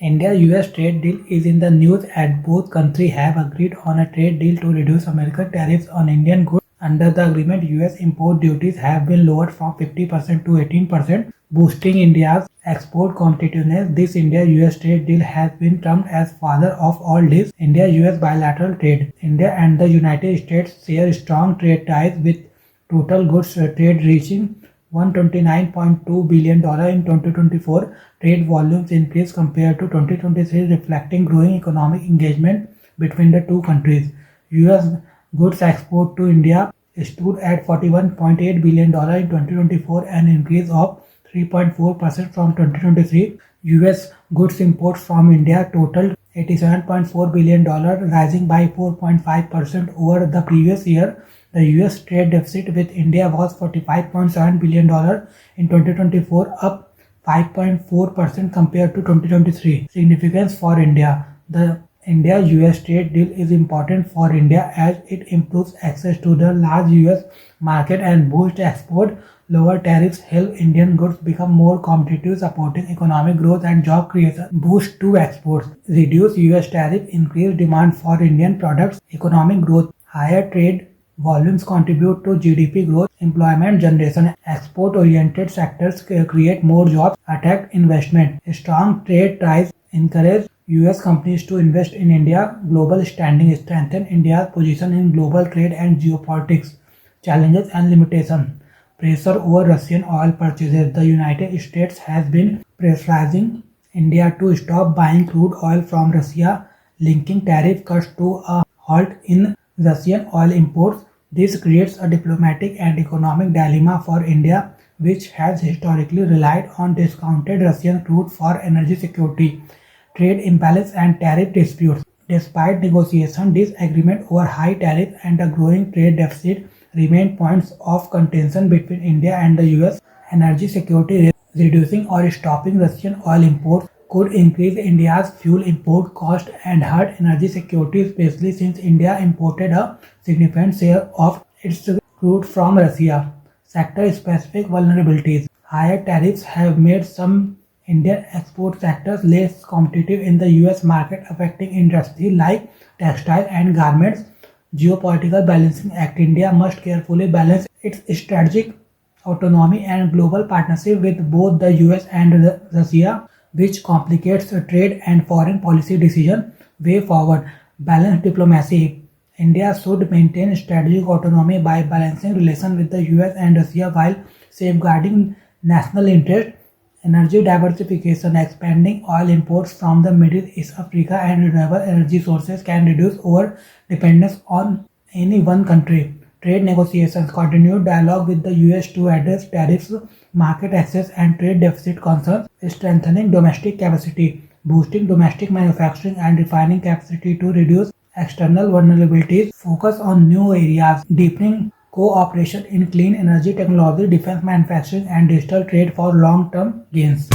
India-US trade deal is in the news as both countries have agreed on a trade deal to reduce American tariffs on Indian goods. Under the agreement, US import duties have been lowered from 50% to 18%, boosting India's export competitiveness. This India-US trade deal has been termed as father of all deals. India-US bilateral trade. India and the United States share strong trade ties with total goods trade reaching $129.2 billion in 2024. Trade volumes increased compared to 2023, reflecting growing economic engagement between the two countries. US goods export to India stood at $41.8 billion in 2024, an increase of 3.4% from 2023. US goods imports from India totaled $87.4 billion, rising by 4.5% over the previous year. The US trade deficit with India was $45.7 billion in 2024, up 5.4% compared to 2023. Significance for India. The India-US trade deal is important for India as it improves access to the large US market and boosts export. Lower tariffs help Indian goods become more competitive, supporting economic growth and job creation. Boost to exports. Reduce US tariff, increase demand for Indian products. Economic growth. Higher trade volumes contribute to GDP growth, employment generation. Export-oriented sectors create more jobs, attract investment. Strong trade ties encourage US companies to invest in India. Global standing strengthen India's position in global trade and geopolitics. Challenges and limitations. Pressure over Russian oil purchases. The United States has been pressurizing India to stop buying crude oil from Russia, linking tariff cuts to a halt in Russian oil imports. This creates a diplomatic and economic dilemma for India, which has historically relied on discounted Russian crude for energy security, trade imbalance and tariff disputes. Despite negotiation, disagreement over high tariffs and a growing trade deficit remain points of contention between India and the US. Energy security. Reducing or stopping Russian oil imports could increase India's fuel import cost and hurt energy security, especially since India imported a significant share of its crude from Russia. Sector-specific vulnerabilities. Higher tariffs have made some Indian export sectors less competitive in the US market, affecting industries like textile and garments. Geopolitical Balancing Act. India must carefully balance its strategic autonomy and global partnership with both the US and Russia, which complicates trade and foreign policy decisions. Way forward. Balanced diplomacy. India should maintain strategic autonomy by balancing relations with the US and Russia while safeguarding national interest. Energy diversification. Expanding oil imports from the Middle East, Africa and renewable energy sources can reduce over dependence on any one country. Trade negotiations. Continued dialogue with the US to address tariffs, market access and trade deficit concerns. Strengthening domestic capacity. Boosting domestic manufacturing and refining capacity to reduce external vulnerabilities. Focus on new areas. Deepening cooperation in clean energy technology, defense manufacturing and digital trade for long-term gains.